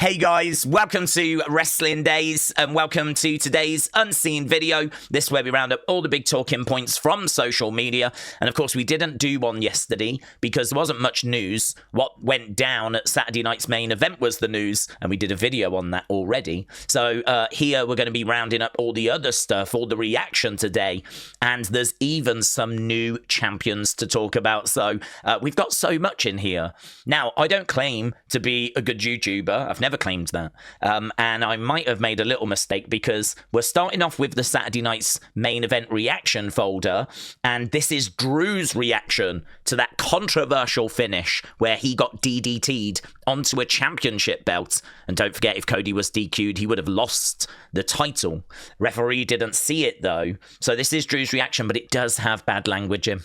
Hey guys, welcome to Wrestling Days and welcome to today's unseen video. This is where we round up all the big talking points from social media. And of course, we didn't do one yesterday because there wasn't much news. What went down at Saturday night's main event was the news, and we did a video on that already. So here we're going to be rounding up all the other stuff, all the reaction today. And there's even some new champions to talk about. So we've got so much in here. Now, I don't claim to be a good YouTuber. I've never claimed that. And I might have made a little mistake because we're starting off with the Saturday night's main event reaction folder. And this is Drew's reaction to that controversial finish where he got DDT'd onto a championship belt. And don't forget, if Cody was DQ'd, he would have lost the title. Referee didn't see it though. So this is Drew's reaction, but it does have bad language in.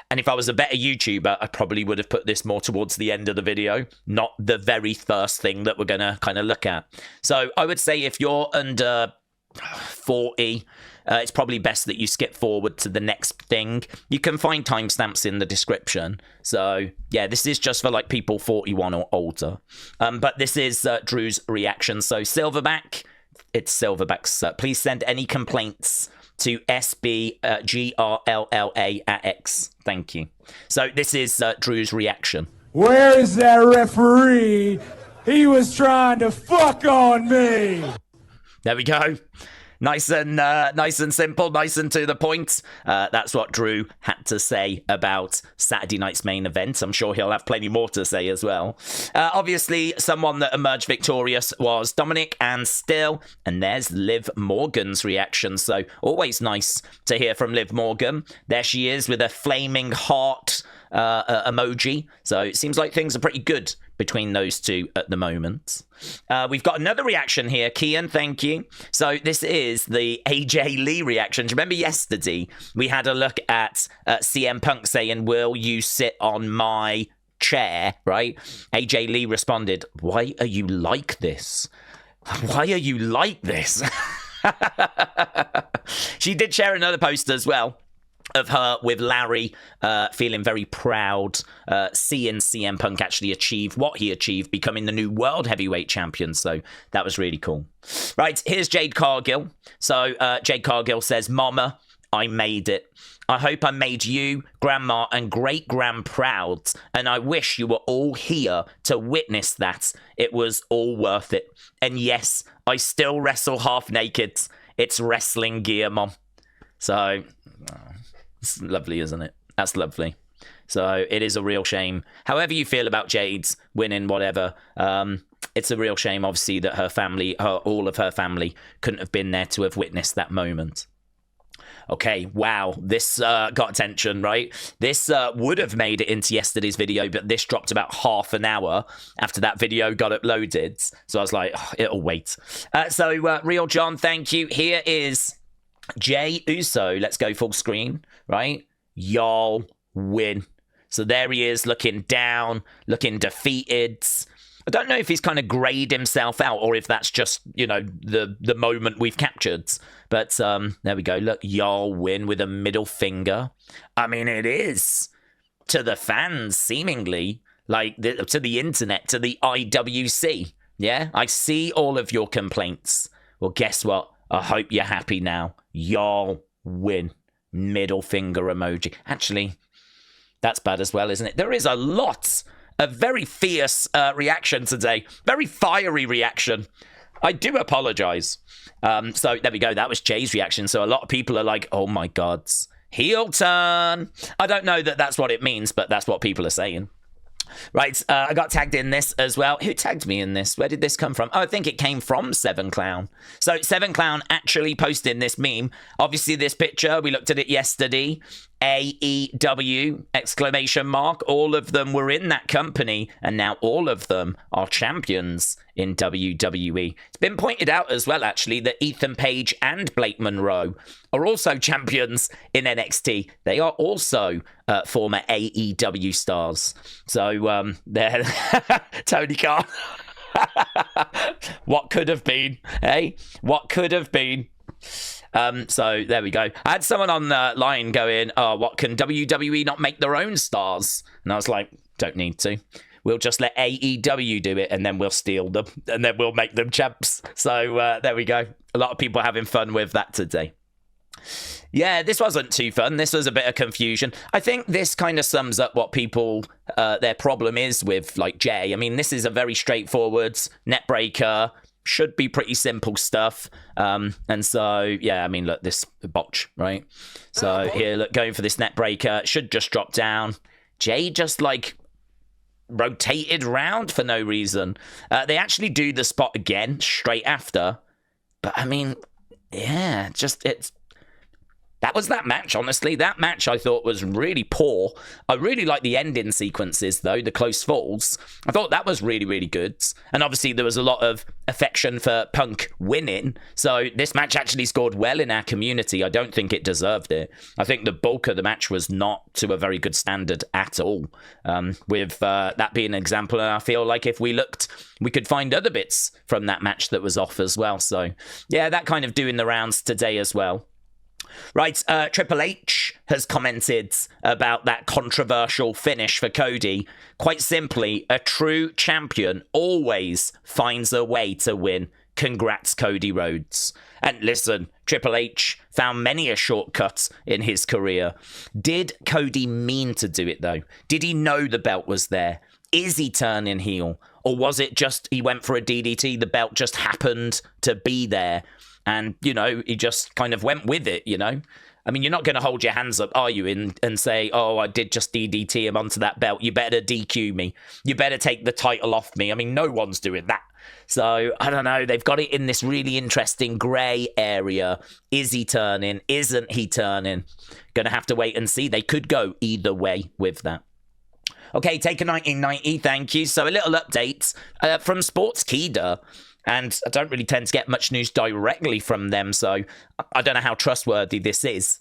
And if I was a better YouTuber, I probably would have put this more towards the end of the video, not the very first thing that we're going to kind of look at. So I would say if you're under 40, it's probably best that you skip forward to the next thing. You can find timestamps in the description. So yeah, this is just for like people 41 or older. But this is Drew's reaction. So Silverback, it's Silverback's. Please send any complaints to SBGRLLA@X. Thank you. So this is Drew's reaction. Where is that referee? He was trying to fuck on me. There we go. Nice and simple, nice and to the point. That's what Drew had to say about Saturday night's main event. I'm sure he'll have plenty more to say as well. Obviously, someone that emerged victorious was Dominik, and still, and there's Liv Morgan's reaction. So always nice to hear from Liv Morgan. There she is with a flaming heart emoji. So it seems like things are pretty good between those two at the moment. We've got another reaction here. Kian, thank you. So this is the AJ Lee reaction. Do you remember yesterday we had a look at CM Punk saying, "Will you sit on my chair?" Right? AJ Lee responded, "Why are you like this? Why are you like this?" She did share another post as well of her with Larry, feeling very proud, seeing CM Punk actually achieve what he achieved, becoming the new World Heavyweight Champion. So that was really cool. Right, here's Jade Cargill. So Jade Cargill says, "Mama, I made it. I hope I made you, Grandma, and Great-Grand proud, and I wish you were all here to witness that. It was all worth it. And yes, I still wrestle half naked. It's wrestling gear, Mom." So it's lovely, isn't it? That's lovely. So it is a real shame. However you feel about Jade's winning, whatever, it's a real shame, obviously, that her family, all of her family, couldn't have been there to have witnessed that moment. Okay, wow, this got attention, right? This would have made it into yesterday's video, but this dropped about half an hour after that video got uploaded. So I was like, oh, it'll wait. So Real John, thank you. Here is Jey Uso. Let's go full screen, right? Y'all win. So there he is, looking down, looking defeated. I don't know if he's kind of grayed himself out or if that's just, you know, the moment we've captured. But there we go. Look, y'all win with a middle finger. I mean, it is to the fans, seemingly, like to the internet, to the IWC. Yeah, I see all of your complaints. Well, guess what? I hope you're happy now. Y'all win. Middle finger emoji. Actually, that's bad as well, isn't it? There is a lot of very fierce reaction today. Very fiery reaction. I do apologize. So there we go. That was Jay's reaction. So a lot of people are like, oh my God, heel turn. I don't know that that's what it means, but that's what people are saying. Right, I got tagged in this as well. Who tagged me in this? Where did this come from? Oh, I think it came from Seven Clown. So Seven Clown actually posted this meme. Obviously, this picture, we looked at it yesterday. AEW, exclamation mark. All of them were in that company, and now all of them are champions in WWE. It's been pointed out as well, actually, that Ethan Page and Blake Monroe are also champions in NXT. They are also former AEW stars. So they're Tony Khan. What could have been? Hey, what could have been? So there we go. I had someone on the line going, "Oh, what, can WWE not make their own stars?" And I was like, don't need to. we'll just let AEW do it, and then we'll steal them, and then we'll make them champs. So there we go. A lot of people having fun with that today. Yeah, this wasn't too fun. This was a bit of confusion. I think this kind of sums up what people, their problem is with, like, Jey. I mean, this is a very straightforward net breaker, should be pretty simple stuff. And so, yeah, I mean, look, this botch, right? So here, look, going for this net breaker, should just drop down. Jey just, like, rotated round for no reason. They actually do the spot again straight after. But, I mean, yeah, just, that was that match, honestly. That match I thought was really poor. I really like the ending sequences, though, the close falls. I thought that was really, really good. And obviously there was a lot of affection for Punk winning. So this match actually scored well in our community. I don't think it deserved it. I think the bulk of the match was not to a very good standard at all. With that being an example, and I feel like if we looked, we could find other bits from that match that was off as well. So, yeah, that kind of doing the rounds today as well. Right, Triple H has commented about that controversial finish for Cody. Quite simply, a true champion always finds a way to win. Congrats, Cody Rhodes. And listen, Triple H found many a shortcut in his career. Did Cody mean to do it, though? Did he know the belt was there? Is he turning heel? Or was it just he went for a DDT, the belt just happened to be there? And, you know, he just kind of went with it, you know? I mean, you're not going to hold your hands up, are you, and say, oh, I did just DDT him onto that belt. You better DQ me. You better take the title off me. I mean, no one's doing that. So, I don't know. They've got it in this really interesting grey area. Is he turning? Isn't he turning? Going to have to wait and see. They could go either way with that. Okay, take a 1990. Thank you. So, a little update from Sportskeeda. And I don't really tend to get much news directly from them, so I don't know how trustworthy this is.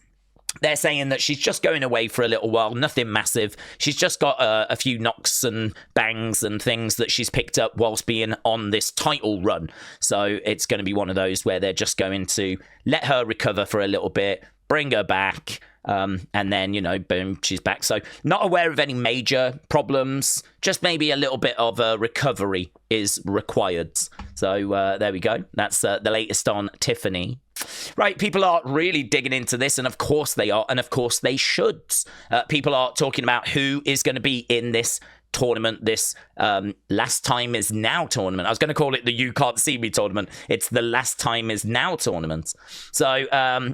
They're saying that she's just going away for a little while, nothing massive. She's just got a few knocks and bangs and things that she's picked up whilst being on this title run. So it's going to be one of those where they're just going to let her recover for a little bit, bring her back, and then, you know, boom, she's back. So not aware of any major problems, just maybe a little bit of a recovery is required. So there we go. That's the latest on Tiffany. Right, people are really digging into this, and of course they are, and of course they should. People are talking about who is going to be in this tournament, this Last Time Is Now tournament. I was going to call it the You Can't See Me tournament. It's the Last Time Is Now tournament. So,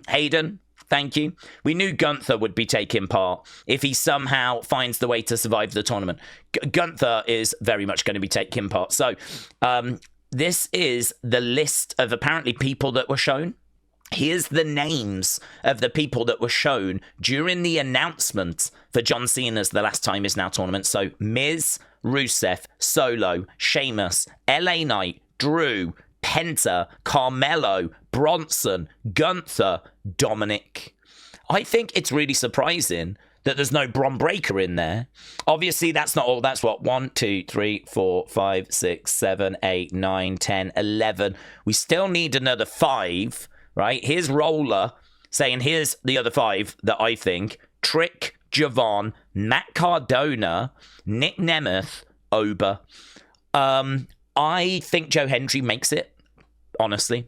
Hayden, thank you. We knew Gunther would be taking part if he somehow finds the way to survive the tournament. Gunther is very much going to be taking part. So, this is the list of apparently people that were shown. Here's the names of the people that were shown during the announcement for John Cena's The Last Time Is Now tournament. So, Miz, Rusev, Solo, Sheamus, LA Knight, Drew, Penta, Carmelo, Bronson, Gunther, Dominik. I think it's really surprising that there's no Bron Breakker in there. Obviously, that's not all. That's what? 1, 2, 3, 4, 5, 6, 7, 8, 9, 10, 11. We still need another 5, right? Here's Roller saying, here's the other 5 that I think. Trick, Javon, Matt Cardona, Nick Nemeth, Oba. I think Joe Hendry makes it, honestly.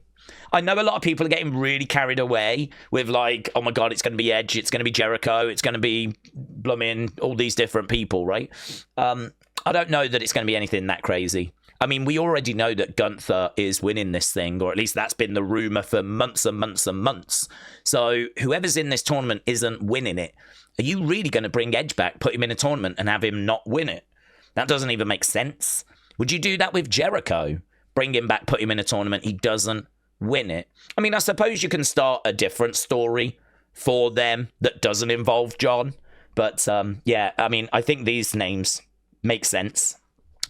I know a lot of people are getting really carried away with, like, oh my God, it's going to be Edge, it's going to be Jericho, it's going to be blooming all these different people, right? I don't know that it's going to be anything that crazy. I mean, we already know that Gunther is winning this thing, or at least that's been the rumor for months and months and months. So whoever's in this tournament isn't winning it. Are you really going to bring Edge back, put him in a tournament and have him not win it? That doesn't even make sense. Would you do that with Jericho? Bring him back, put him in a tournament, he doesn't win it. I mean, I suppose you can start a different story for them that doesn't involve John. But, yeah, I mean, I think these names make sense.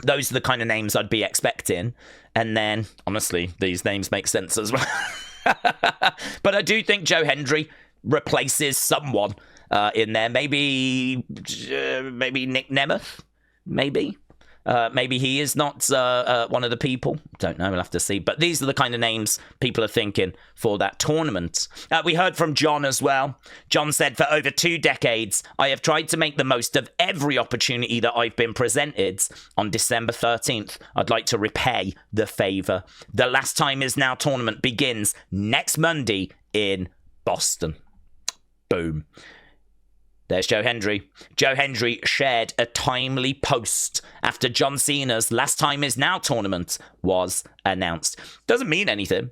Those are the kind of names I'd be expecting. And then, honestly, these names make sense as well. But I do think Joe Hendry replaces someone in there. Maybe Nick Nemeth? Maybe. Maybe he is not one of the people. Don't know. We'll have to see. But these are the kind of names people are thinking for that tournament. We heard from John as well. John said, for over 2 decades, I have tried to make the most of every opportunity that I've been presented. On December 13th, I'd like to repay the favour. The Last Time Is Now tournament begins next Monday in Boston. Boom. There's Joe Hendry. Joe Hendry shared a timely post after John Cena's Last Time Is Now tournament was announced. Doesn't mean anything.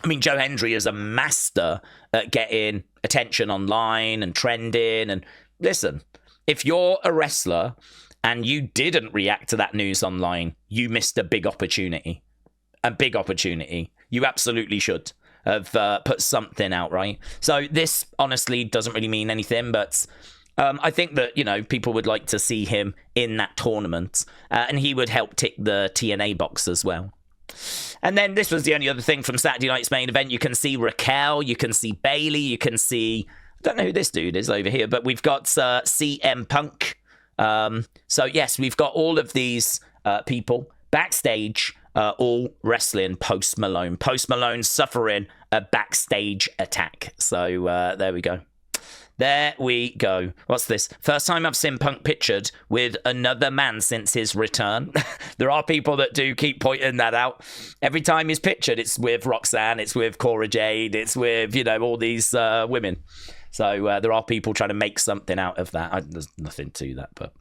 I mean, Joe Hendry is a master at getting attention online and trending. And listen, if you're a wrestler and you didn't react to that news online, you missed a big opportunity. A big opportunity. You absolutely should have put something out, right? So this honestly doesn't really mean anything, but I think that, you know, people would like to see him in that tournament, and he would help tick the TNA box as well. And then this was the only other thing from Saturday night's main event. You can see Raquel, you can see Bayley, you can see, I don't know who this dude is over here, but we've got CM Punk. So yes, we've got all of these people backstage, all wrestling Post Malone. Post Malone suffering a backstage attack. So there we go. There we go. What's this? First time I've seen Punk pictured with another man since his return. There are people that do keep pointing that out. Every time he's pictured, it's with Roxanne, it's with Cora Jade, it's with, you know, all these women. So there are people trying to make something out of that. There's nothing to that, but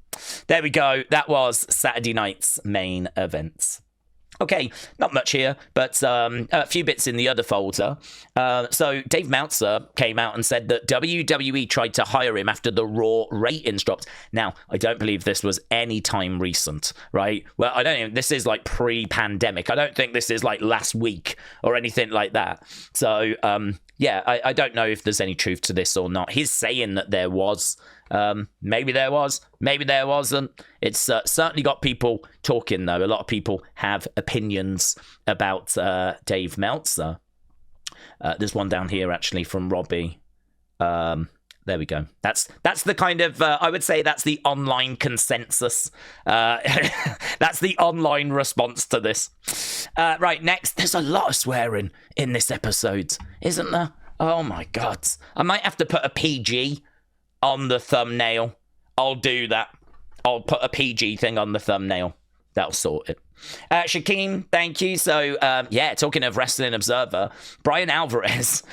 there we go. That was Saturday night's main events. Okay, not much here, but a few bits in the other folder. So Dave Meltzer came out and said that WWE tried to hire him after the Raw ratings dropped. Now, I don't believe this was any time recent, right? Well, I don't even, this is like pre-pandemic. I don't think this is like last week or anything like that. So, yeah, I don't know if there's any truth to this or not. He's saying that there was. Maybe there was, maybe there wasn't. It's certainly got people talking, though. A lot of people have opinions about Dave Meltzer. There's one down here, actually, from Robbie. There we go. That's the kind of, I would say that's the online consensus. That's the online response to this. Right, next, there's a lot of swearing in this episode, isn't there? Oh, my God. I might have to put a PG on the thumbnail. I'll do that. I'll put a PG thing on the thumbnail. That'll sort it. Shaquem, thank you. So, yeah, talking of Wrestling Observer, Bryan Alvarez,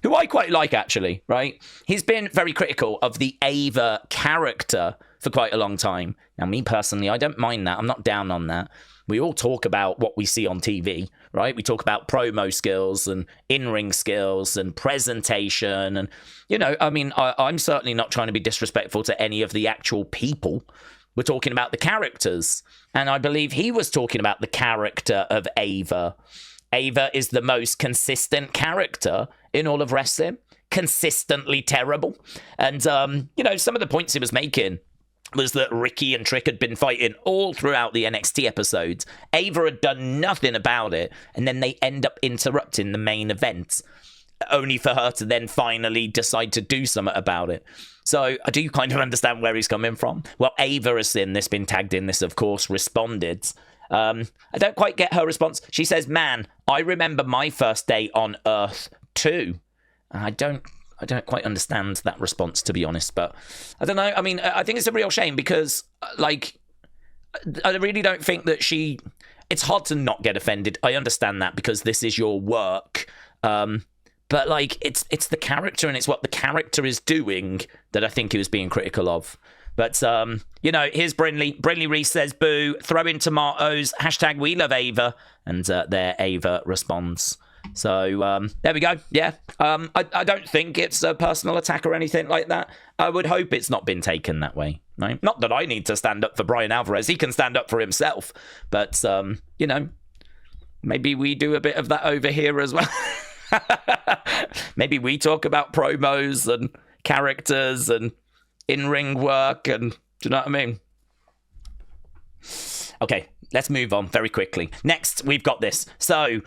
who I quite like, actually, right? He's been very critical of the Ava character for quite a long time. Now, me personally, I don't mind that. I'm not down on that. We all talk about what we see on TV, right? We talk about promo skills and in-ring skills and presentation. And, you know, I mean, I'm certainly not trying to be disrespectful to any of the actual people. We're talking about the characters. And I believe he was talking about the character of Ava. Ava is the most consistent character in all of wrestling. Consistently terrible. And, you know, some of the points he was making was that Ricky and Trick had been fighting all throughout the NXT episodes. Ava had done nothing about it, and then they end up interrupting the main event, only for her to then finally decide to do something about it. So I do kind of understand where he's coming from. Well, Ava has in this, been tagged in this, of course, responded. I don't quite get her response. She says, man, I remember my first day on Earth too. And I don't quite understand that response, to be honest, but I don't know. I mean, I think it's a real shame because, like, I really don't think that it's hard to not get offended. I understand that because this is your work. But, like, it's the character and it's what the character is doing that I think he was being critical of. But, you know, here's Brinley. Brinley Reese says, boo, throw in tomatoes, hashtag we love Ava. And there Ava responds. So there we go. Yeah. I don't think it's a personal attack or anything like that. I would hope it's not been taken that way. Right? Not that I need to stand up for Bryan Alvarez. He can stand up for himself. But, you know, maybe we do a bit of that over here as well. Maybe we talk about promos and characters and in-ring work and, do you know what I mean? Okay. Let's move on very quickly. Next, we've got this. So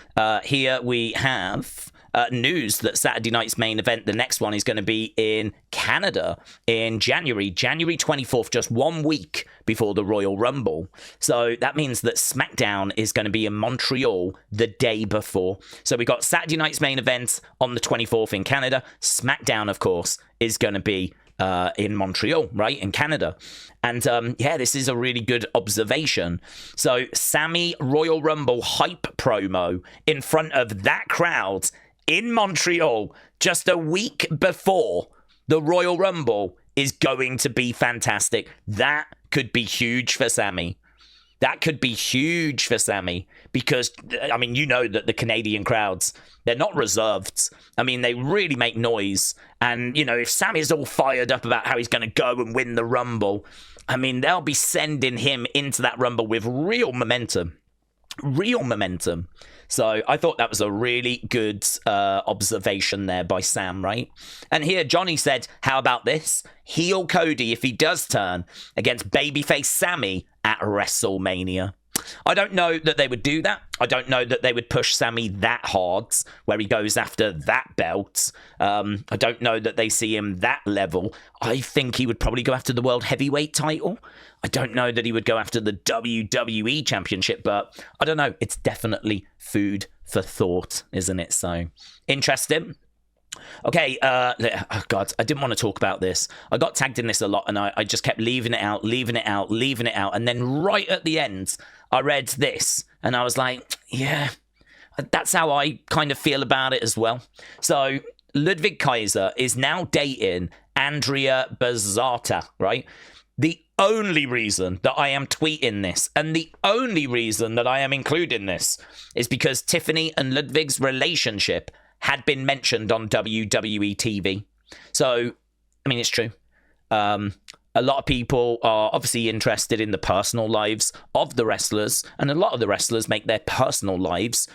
here we have news that Saturday night's main event, the next one, is going to be in Canada in January 24th, just 1 week before the Royal Rumble. So that means that Smackdown is going to be in Montreal the day before. So we got Saturday night's main event on the 24th in Canada. Smackdown, of course, is going to be in Montreal, right, in Canada. And yeah, this is a really good observation. So Sammy Royal Rumble hype promo in front of that crowd in Montreal just a week before the Royal Rumble is going to be fantastic. That could be huge for Sammy. That could be huge for Sammy because, I mean, you know that the Canadian crowds, they're not reserved. I mean, they really make noise. And, you know, if Sammy's all fired up about how he's going to go and win the Rumble, I mean, they'll be sending him into that Rumble with real momentum. Real momentum. So I thought that was a really good observation there by Sam, right? And here Johnny said, how about this? Heel Cody, if he does turn against babyface Sammy at WrestleMania. I don't know that they would do that. I don't know that they would push Sammy that hard where he goes after that belt. I don't know that they see him that level. I think he would probably go after the World Heavyweight title. I don't know that he would go after the WWE Championship, but I don't know. It's definitely food for thought, isn't it? So, interesting. Okay, oh God, I didn't want to talk about this. I got tagged in this a lot, and I just kept leaving it out. And then right at the end, I read this, and I was like, yeah, that's how I kind of feel about it as well. So, Ludwig Kaiser is now dating Andrea Bazzata, right? The only reason that I am tweeting this, and the only reason that I am including this, is because Tiffany and Ludwig's relationship had been mentioned on WWE TV. So, I mean, it's true. A lot of people are obviously interested in the personal lives of the wrestlers, and a lot of the wrestlers make their personal lives.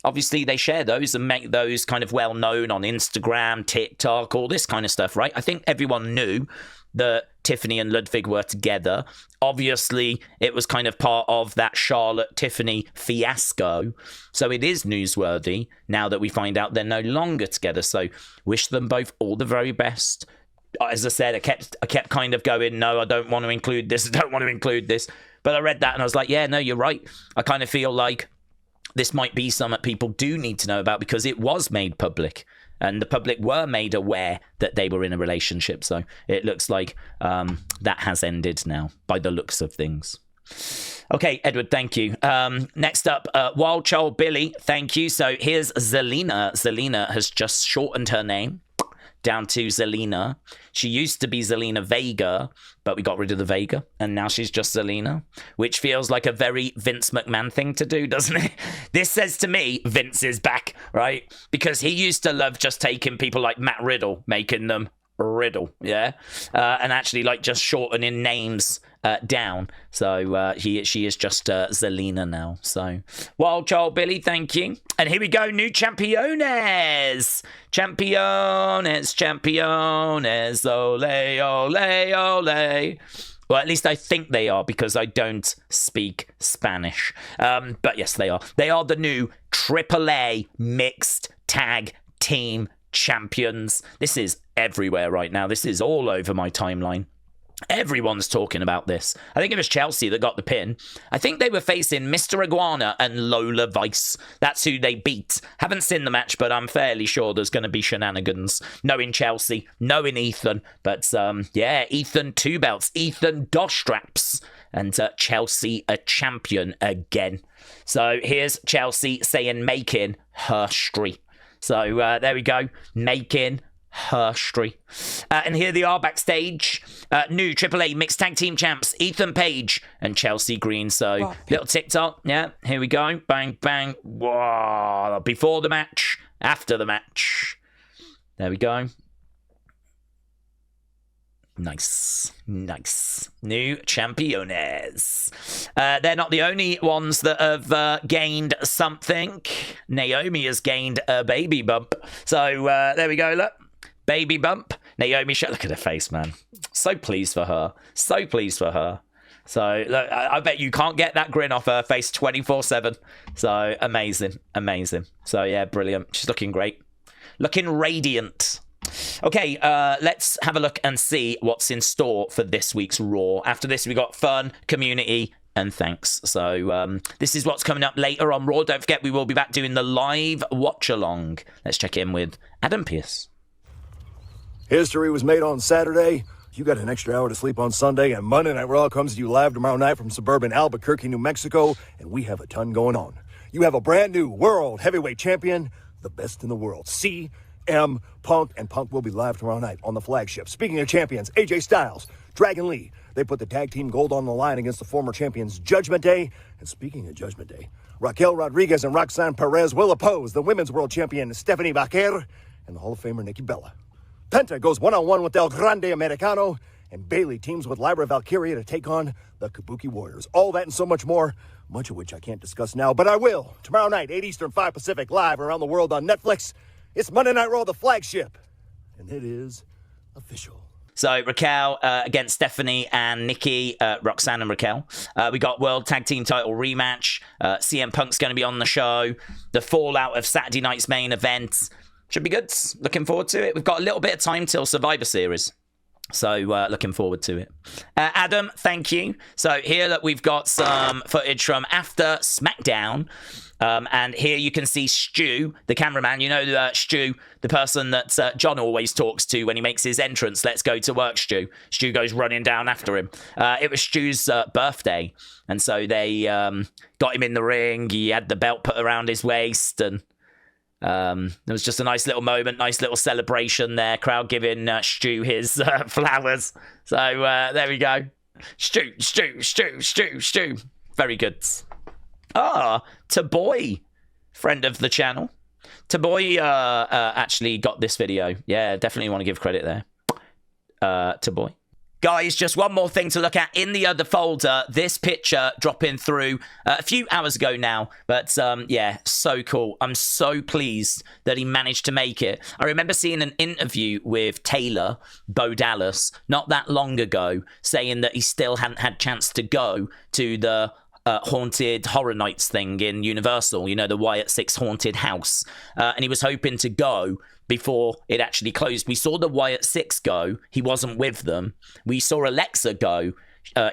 Obviously, they share those and make those kind of well known on Instagram, TikTok, all this kind of stuff, right? I think everyone knew that Tiffany and Ludwig were together. Obviously, it was kind of part of that Charlotte-Tiffany fiasco. So it is newsworthy now that we find out they're no longer together. So wish them both all the very best. As I said, I kept kind of going, no, I don't want to include this. I don't want to include this. But I read that and I was like, yeah, no, you're right. I kind of feel like this might be something people do need to know about because it was made public. And the public were made aware that they were in a relationship. So it looks like that has ended now by the looks of things. Okay, Edward, thank you. Next up, Wild Child Billy, thank you. So here's Zelina. Zelina has just shortened her name down to Zelina. She used to be Zelina Vega, but we got rid of the Vega, and now she's just Zelina, which feels like a very Vince McMahon thing to do, doesn't it? This says to me, Vince is back, right? Because he used to love just taking people like Matt Riddle, making them Riddle, yeah? And actually, like, just shortening names down. So she is just Zelina now. So, Wild Child Billy, thank you. And here we go, new Championes. Championes, ole, ole, ole. Well, at least I think they are because I don't speak Spanish. But yes, they are. They are the new AAA mixed tag team champions. This is everywhere right now. This is all over my timeline. Everyone's talking about this. I think it was Chelsea that got the pin. I think they were facing Mr. Iguana and Lola Vice. That's who they beat. Haven't seen the match, but I'm fairly sure there's going to be shenanigans. Knowing Chelsea, knowing Ethan. But yeah, Ethan 2 belts. Ethan DOS straps. And Chelsea a champion again. So here's Chelsea saying making history. So there we go. Making history. And here they are backstage. New AAA mixed tag team champs, Ethan Page and Chelsea Green. So little TikTok. Yeah, here we go. Bang, bang. Whoa. Before the match, after the match. There we go. Nice. New Championes. They're not the only ones that have gained something. Naomi has gained a baby bump. So there we go, look. Baby bump. Naomi, look at her face, man. So pleased for her. So look, I bet you can't get that grin off her face 24/7. So amazing. So yeah, brilliant. She's looking great. Looking radiant. Okay, let's have a look and see what's in store for this week's Raw. After this, we got fun, community, and thanks. So this is what's coming up later on Raw. Don't forget, we will be back doing the live watch-along. Let's check in with Adam Pearce. History was made on Saturday. You got an extra hour to sleep on Sunday, and Monday Night Raw comes to you live tomorrow night from suburban Albuquerque, New Mexico, and we have a ton going on. You have a brand new World Heavyweight Champion, the best in the world, CM Punk, and Punk will be live tomorrow night on the flagship. Speaking of champions, AJ Styles, Dragon Lee, they put the tag team gold on the line against the former champions Judgment Day. And speaking of Judgment Day, Raquel Rodriguez and Roxanne Perez will oppose the women's world champion Stephanie Baker and the Hall of Famer Nikki Bella. Penta goes one-on-one with El Grande Americano, and Bayley teams with Lyra Valkyria to take on the Kabuki Warriors. All that and so much more, much of which I can't discuss now, but I will. Tomorrow night, 8 Eastern, 5 Pacific, live around the world on Netflix. It's Monday Night Raw, the flagship, and it is official. So Raquel against Stephanie and Nikki, Roxanne and Raquel. We got World Tag Team Title rematch. CM Punk's going to be on the show. The fallout of Saturday night's main event. Should be good. Looking forward to it. We've got a little bit of time till Survivor Series. So looking forward to it. Adam, thank you. So here look, we've got some footage from after Smackdown. And here you can see Stu, the cameraman. You know Stu, the person that John always talks to when he makes his entrance. Let's go to work, Stu. Stu goes running down after him. It was Stu's birthday. And so they got him in the ring. He had the belt put around his waist. And there was just a nice little moment, nice little celebration there. Crowd giving Stu his flowers. So there we go. Stu. Very good. Taboy, friend of the channel. Taboy actually got this video. Yeah, definitely want to give credit there. Taboy. Guys, just one more thing to look at in the other folder. This picture dropping through a few hours ago now. But yeah, so cool. I'm so pleased that he managed to make it. I remember seeing an interview with Taylor, Bo Dallas, not that long ago, saying that he still hadn't had a chance to go to the haunted horror nights thing in Universal, you know, the Wyatt 6 haunted house. And he was hoping to go before it actually closed. We saw the Wyatt 6 go. He wasn't with them. We saw Alexa go.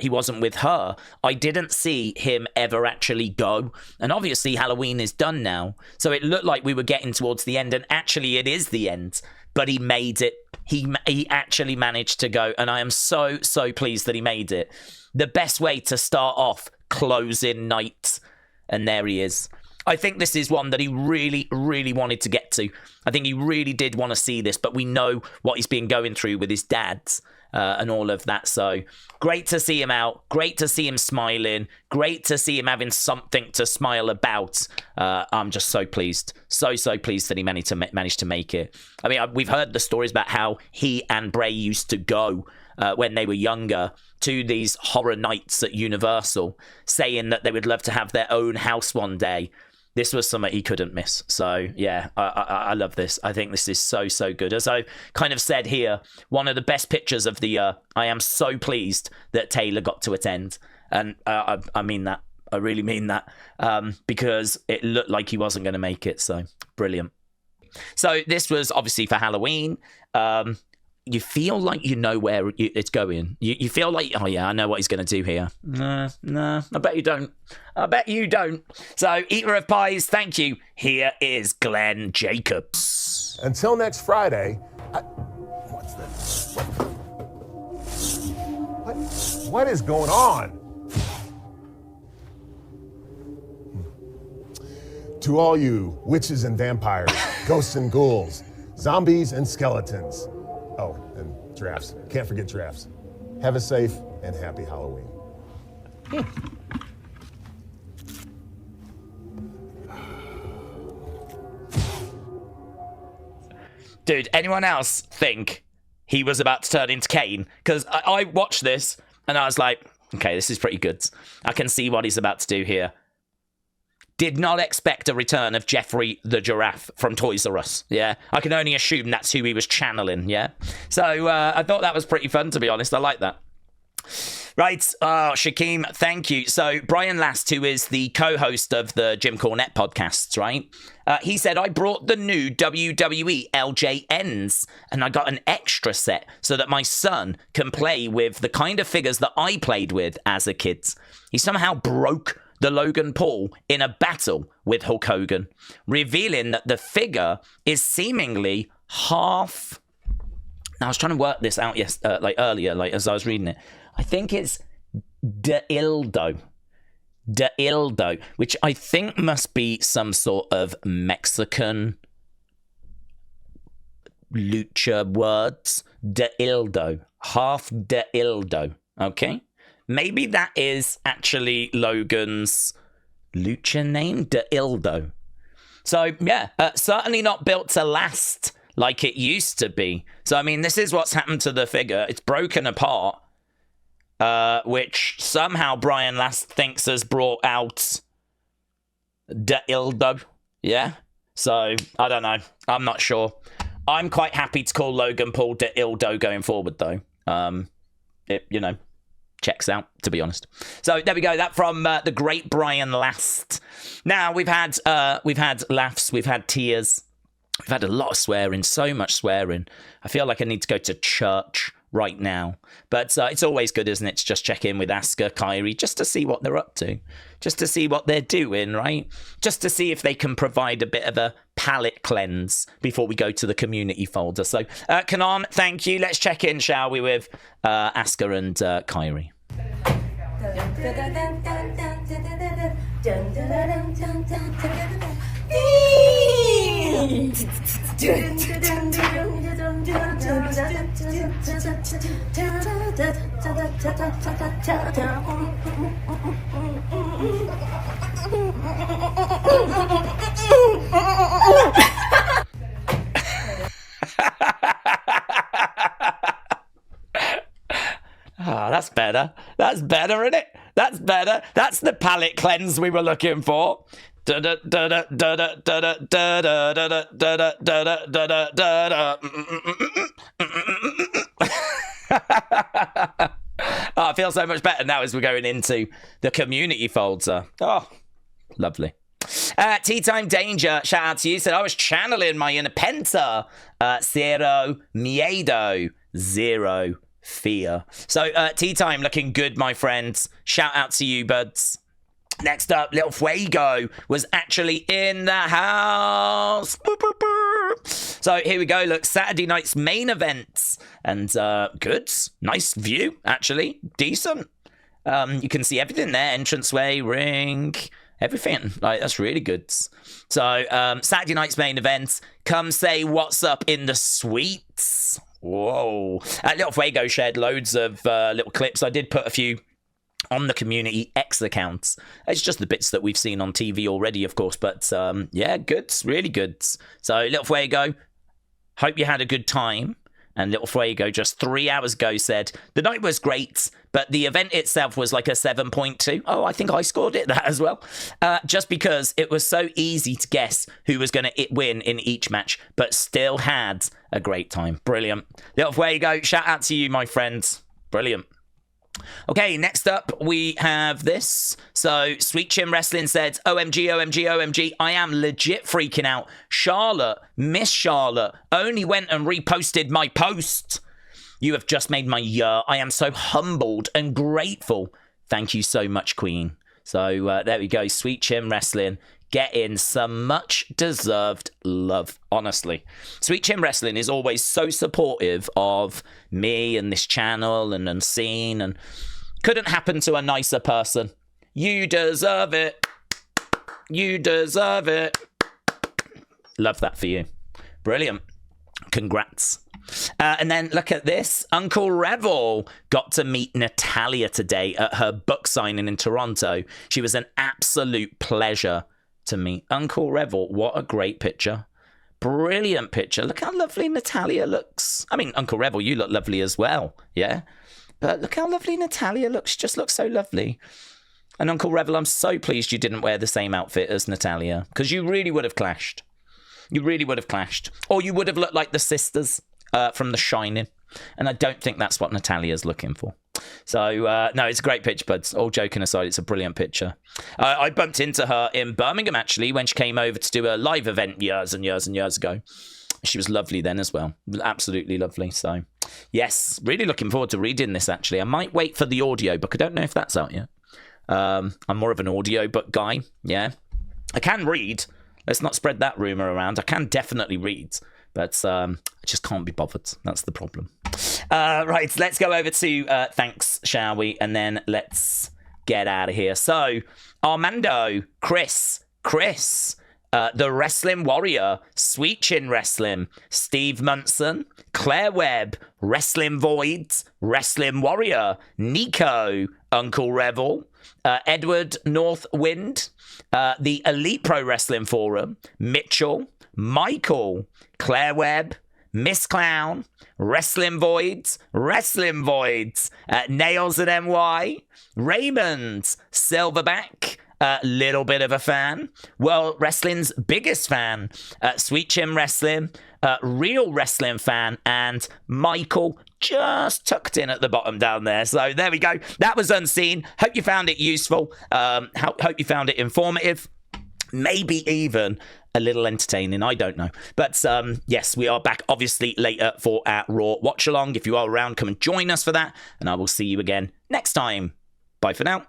He wasn't with her. I didn't see him ever actually go. And obviously Halloween is done now. So it looked like we were getting towards the end. And actually it is the end. But he made it. He actually managed to go. And I am so, so pleased that he made it. The best way to start off closing night. And there he is. I think this is one that he really, really wanted to get to. I think he really did want to see this, but we know what he's been going through with his dads and all of that. So great to see him out. Great to see him smiling. Great to see him having something to smile about. I'm just so pleased. So pleased that he managed to make it. I mean, we've heard the stories about how he and Bray used to go when they were younger to these horror nights at Universal, saying that they would love to have their own house one day. This was something he couldn't miss. So, yeah, I love this. I think this is so, so good. As I kind of said here, one of the best pictures of the year. I am so pleased that Taylor got to attend. And I mean that. I really mean that. Because it looked like he wasn't going to make it. So, brilliant. So, this was obviously for Halloween. You feel like you know where it's going. You feel like, oh yeah, I know what he's going to do here. No, I bet you don't. I bet you don't. So, Eater of Pies, thank you. Here is Glenn Jacobs. Until next Friday. What's this? What is going on? To all you witches and vampires, ghosts and ghouls, zombies and skeletons. Oh, and giraffes. Can't forget giraffes. Have a safe and happy Halloween. Dude, anyone else think he was about to turn into Kane? Because I watched this and I was like, okay, this is pretty good. I can see what he's about to do here. Did not expect a return of Jeffrey the Giraffe from Toys R Us, yeah? I can only assume that's who he was channeling, yeah? So I thought that was pretty fun, to be honest. I like that. Right, Shakeem, thank you. So, Brian Last, who is the co-host of the Jim Cornette podcasts, right? He said, I brought the new WWE LJNs and I got an extra set so that my son can play with the kind of figures that I played with as a kid. He somehow broke the Logan Paul in a battle with Hulk Hogan, revealing that the figure is seemingly half... Now, I was trying to work this out earlier, as I was reading it. I think it's De Ildo, which I think must be some sort of Mexican lucha words. De Ildo, half De Ildo, okay? Maybe that is actually Logan's lucha name, De Ildo. So, yeah, certainly not built to last like it used to be. So, I mean, this is what's happened to the figure. It's broken apart. Which somehow Brian Last thinks has brought out De Ildo. Yeah? So, I don't know. I'm not sure. I'm quite happy to call Logan Paul De Ildo going forward, though. It, checks out, to be honest. So, there we go. That from the great Brian Last. Now, we've had laughs. We've had tears. We've had a lot of swearing. So much swearing. I feel like I need to go to church right now, but it's always good, isn't it, to just check in with Asuka, Kairi, just to see what they're up to, just to see what they're doing, right? Just to see if they can provide a bit of a palate cleanse before we go to the community folder. So, Kanan, thank you. Let's check in, shall we, with Asuka and Kairi. That's better. That's better, isn't it? That's better. That's the palate cleanse we were looking for. Oh, I feel so much better now as we're going into the community folder. Oh, lovely. Tea Time Danger, shout out to you. Said I was channeling my inner Penta. Cero miedo, zero fear. So, Tea Time looking good, my friends. Shout out to you, buds. Next up, Little Fuego was actually in the house. So here we go. Look, Saturday night's main events. And good. Nice view, actually. Decent. You can see everything there. Entranceway, ring, everything. Like, that's really good. So Saturday night's main events. Come say what's up in the suites. Whoa. Little Fuego shared loads of little clips. I did put a few on the Community X accounts. It's just the bits that we've seen on TV already, of course, but yeah, good, really good. So, Little Fuego, hope you had a good time. And Little Fuego just 3 hours ago said, the night was great, but the event itself was like a 7.2. Oh, I think I scored it that as well. Just because it was so easy to guess who was going to win in each match, but still had a great time. Brilliant. Little Fuego, shout out to you, my friends. Brilliant. Okay, next up we have this. So Sweet Chin Wrestling said, OMG, OMG, OMG, I am legit freaking out. Charlotte, Miss Charlotte, only went and reposted my post. You have just made my year. I am so humbled and grateful. Thank you so much, Queen. So there we go, Sweet Chin Wrestling. Getting some much deserved love, honestly. Sweet Chin Wrestling is always so supportive of me and this channel and Unseen, and couldn't happen to a nicer person. You deserve it. You deserve it. Love that for you. Brilliant. Congrats. And then look at this. Uncle Revel got to meet Natalia today at her book signing in Toronto. She was an absolute pleasure to meet. Uncle Revel, what a great picture. Brilliant picture. Look how lovely Natalia looks. I mean, Uncle Revel, you look lovely as well, yeah? But look how lovely Natalia looks. Just looks so lovely. And Uncle Revel, I'm so pleased you didn't wear the same outfit as Natalia, because you really would have clashed. You really would have clashed. Or you would have looked like the sisters from The Shining. And I don't think that's what Natalia's looking for. So, no, it's a great picture, but all joking aside, it's a brilliant picture. I bumped into her in Birmingham, actually, when she came over to do a live event years and years and years ago. She was lovely then as well. Absolutely lovely. So, yes, really looking forward to reading this, actually. I might wait for the audio book. I don't know if that's out yet. I'm more of an audio book guy. Yeah. I can read. Let's not spread that rumour around. I can definitely read. But I just can't be bothered. That's the problem. Right, let's go over to thanks, shall we? And then let's get out of here. So, Armando, Chris, The Wrestling Warrior, Sweet Chin Wrestling, Steve Munson, Claire Webb, Wrestling Voids, Wrestling Warrior, Nico, Uncle Revel, Edward Northwind, the Elite Pro Wrestling Forum, Mitchell, Michael, Claire Webb, Miss Clown, Wrestling Voids, Nails at NY, Raymond, Silverback, little bit of a fan, World Wrestling's biggest fan, Sweet Chin Wrestling, Real Wrestling fan, and Michael just tucked in at the bottom down there. So there we go. That was Unseen. Hope you found it useful. Hope you found it informative. Maybe even a little entertaining. I don't know. But yes, we are back obviously later for our Raw watch along. If you are around, come and join us for that. And I will see you again next time. Bye for now.